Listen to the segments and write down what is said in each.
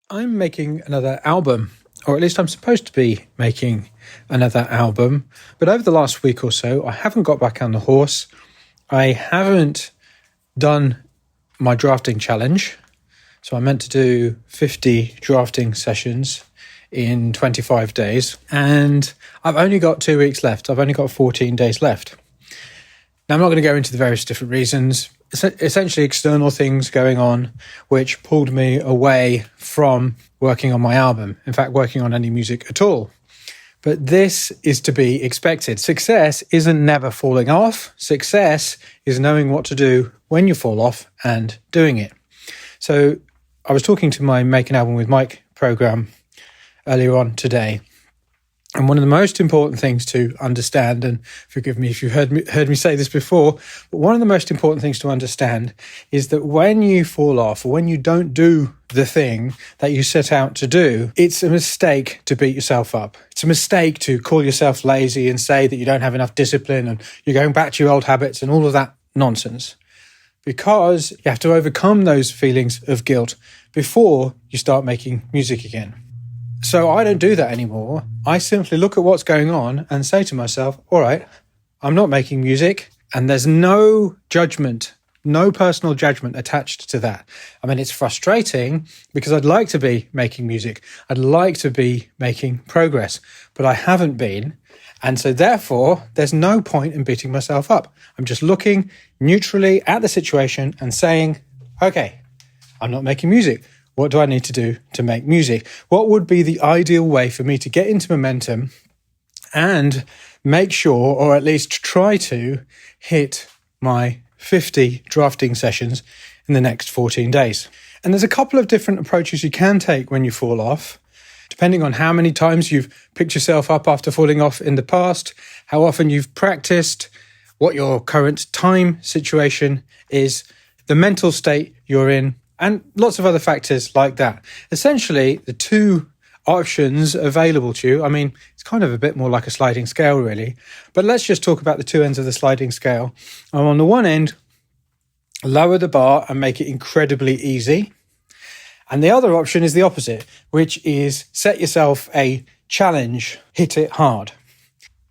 I'm making another album, or at least I'm supposed to be making another album. But over the last week or so, I haven't got back on the horse. I haven't done my drafting challenge. So I meant to do 50 drafting sessions in 25 days. And I've only got 2 weeks left. I've only got 14 days left. Now, I'm not going to go into the various different reasons. Essentially external things going on which pulled me away from working on my album, in fact working on any music at all. But this is to be expected. Success isn't never falling off. Success is knowing what to do when you fall off and doing it. So I was talking to my Make an Album with Mike program earlier on today. And one of the most important things to understand, and forgive me if you've heard me say this before, but one of the most important things to understand is that when you fall off or when you don't do the thing that you set out to do, it's a mistake to beat yourself up. It's a mistake to call yourself lazy and say that you don't have enough discipline and you're going back to your old habits and all of that nonsense. Because you have to overcome those feelings of guilt before you start making music again. So I don't do that anymore. I simply look at what's going on and say to myself, all right, I'm not making music, and there's no judgment, no personal judgment attached to that. I mean, it's frustrating because I'd like to be making music. I'd like to be making progress, but I haven't been. And so therefore, there's no point in beating myself up. I'm just looking neutrally at the situation and saying, okay, I'm not making music. What do I need to do to make music? What would be the ideal way for me to get into momentum and make sure, or at least try to, hit my 50 drafting sessions in the next 14 days? And there's a couple of different approaches you can take when you fall off, depending on how many times you've picked yourself up after falling off in the past, how often you've practiced, what your current time situation is, the mental state you're in, and lots of other factors like that. Essentially, the two options available to you, I mean, it's kind of a bit more like a sliding scale, really. But let's just talk about the two ends of the sliding scale. On the one end, lower the bar and make it incredibly easy. And the other option is the opposite, which is set yourself a challenge, hit it hard.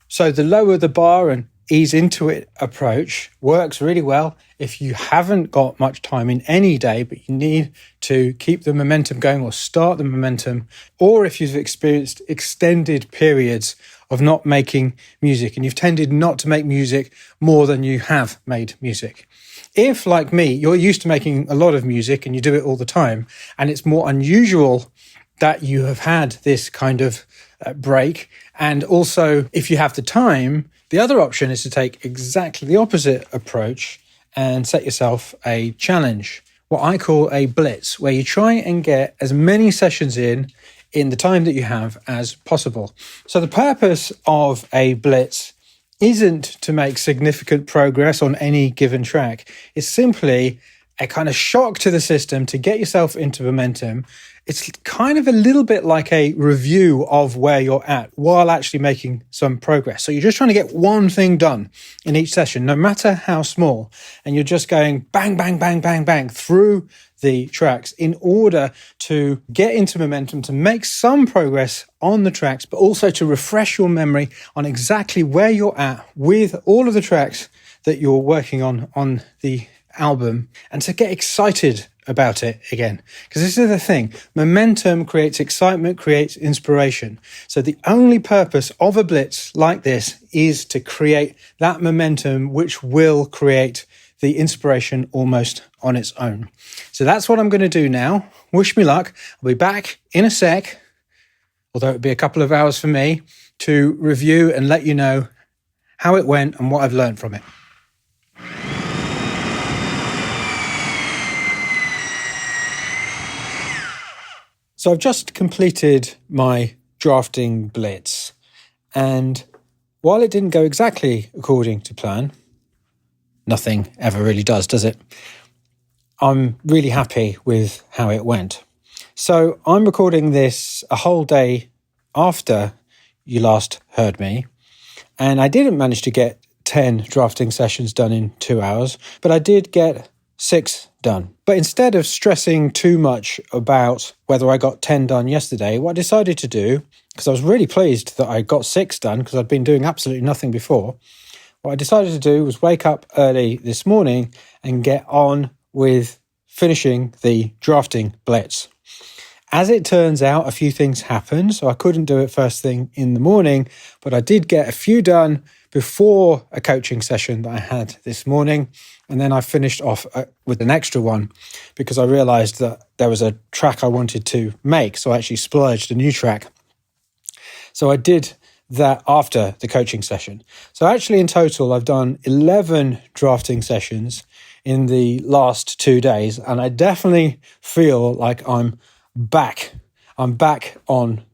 So the lower the bar and ease into it approach works really well if you haven't got much time in any day, but you need to keep the momentum going or start the momentum, or if you've experienced extended periods of not making music and you've tended not to make music more than you have made music. If, like me, you're used to making a lot of music and you do it all the time, and it's more unusual that you have had this kind of break, and also if you have the time, the other option is to take exactly the opposite approach and set yourself a challenge, what I call a blitz, where you try and get as many sessions in the time that you have as possible. So the purpose of a blitz isn't to make significant progress on any given track. It's simply a kind of shock to the system to get yourself into momentum. It's kind of a little bit like a review of where you're at while actually making some progress. So you're just trying to get one thing done in each session, no matter how small. And you're just going bang, bang, bang, bang, bang through the tracks in order to get into momentum, to make some progress on the tracks, but also to refresh your memory on exactly where you're at with all of the tracks that you're working on the album, and to get excited about it again. Because this is the thing, momentum creates excitement, creates inspiration. So the only purpose of a blitz like this is to create that momentum, which will create the inspiration almost on its own. So that's what I'm going to do now. Wish me luck. I'll be back in a sec, although it'll be a couple of hours for me, to review and let you know how it went and what I've learned from it. So I've just completed my drafting blitz, and while it didn't go exactly according to plan, nothing ever really does it? I'm really happy with how it went. So I'm recording this a whole day after you last heard me, and I didn't manage to get 10 drafting sessions done in 2 hours, but I did get 6 done. But instead of stressing too much about whether I got 10 done yesterday, what I decided to do, because I was really pleased that I got 6 done because I'd been doing absolutely nothing before, what I decided to do was wake up early this morning and get on with finishing the drafting blitz. As it turns out, a few things happened, so I couldn't do it first thing in the morning, but I did get a few done before a coaching session that I had this morning, and then I finished off with an extra one because I realised that there was a track I wanted to make, so I actually splurged a new track. So I did that after the coaching session. So actually in total, I've done 11 drafting sessions in the last 2 days, and I definitely feel like I'm back on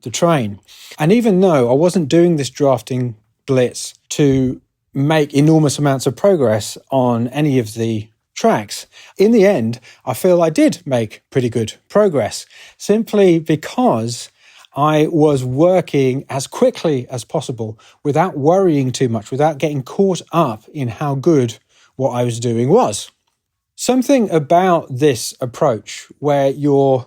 the train. And even though I wasn't doing this drafting blitz to make enormous amounts of progress on any of the tracks, in the end, I feel I did make pretty good progress, simply because I was working as quickly as possible without worrying too much, without getting caught up in how good what I was doing was. Something about this approach where you're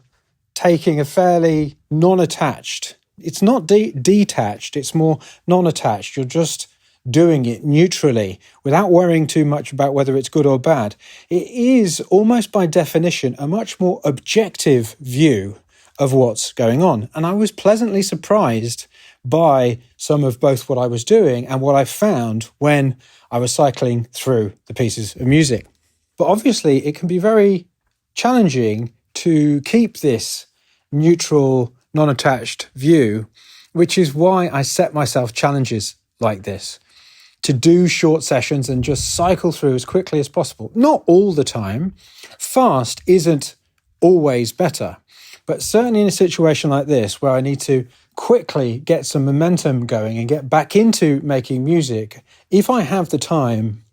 taking a fairly non-attached, it's not detached, it's more non-attached. You're just doing it neutrally without worrying too much about whether it's good or bad. It is almost by definition a much more objective view of what's going on. And I was pleasantly surprised by some of both what I was doing and what I found when I was cycling through the pieces of music. But obviously it can be very challenging to keep this neutral, non-attached view, which is why I set myself challenges like this, to do short sessions and just cycle through as quickly as possible. Not all the time. Fast isn't always better, but certainly in a situation like this where I need to quickly get some momentum going and get back into making music, if I have the time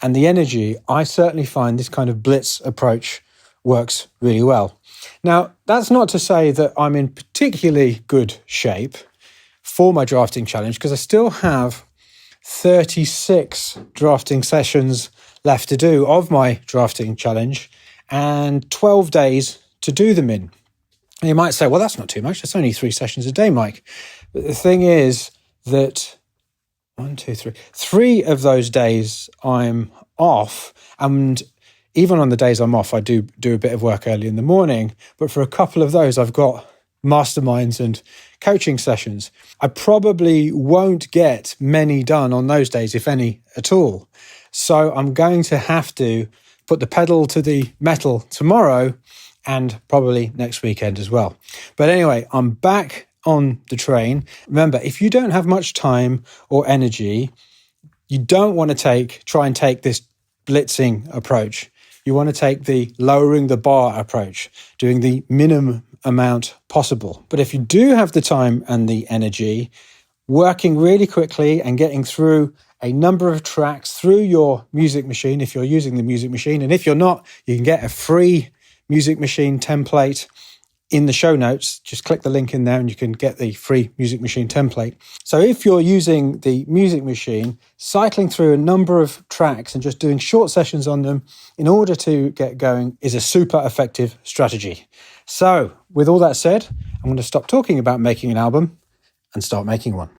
and the energy, I certainly find this kind of blitz approach works really well. Now, that's not to say that I'm in particularly good shape for my drafting challenge, because I still have 36 drafting sessions left to do of my drafting challenge and 12 days to do them in. And you might say, well, that's not too much. That's only 3 sessions a day, Mike. But the thing is that 3 of those days I'm off, and even on the days I'm off, I do a bit of work early in the morning, but for a couple of those, I've got masterminds and coaching sessions. I probably won't get many done on those days, if any at all. So I'm going to have to put the pedal to the metal tomorrow and probably next weekend as well. But anyway, I'm back on the train. Remember, if you don't have much time or energy, you don't want to try and take this blitzing approach. You want to take the lowering the bar approach, doing the minimum amount possible. But if you do have the time and the energy, working really quickly and getting through a number of tracks through your music machine, if you're using the music machine, and if you're not, you can get a free music machine template in the show notes. Just click the link in there and you can get the free music machine template. So if you're using the music machine, cycling through a number of tracks and just doing short sessions on them in order to get going is a super effective strategy. So with all that said, I'm going to stop talking about making an album and start making one.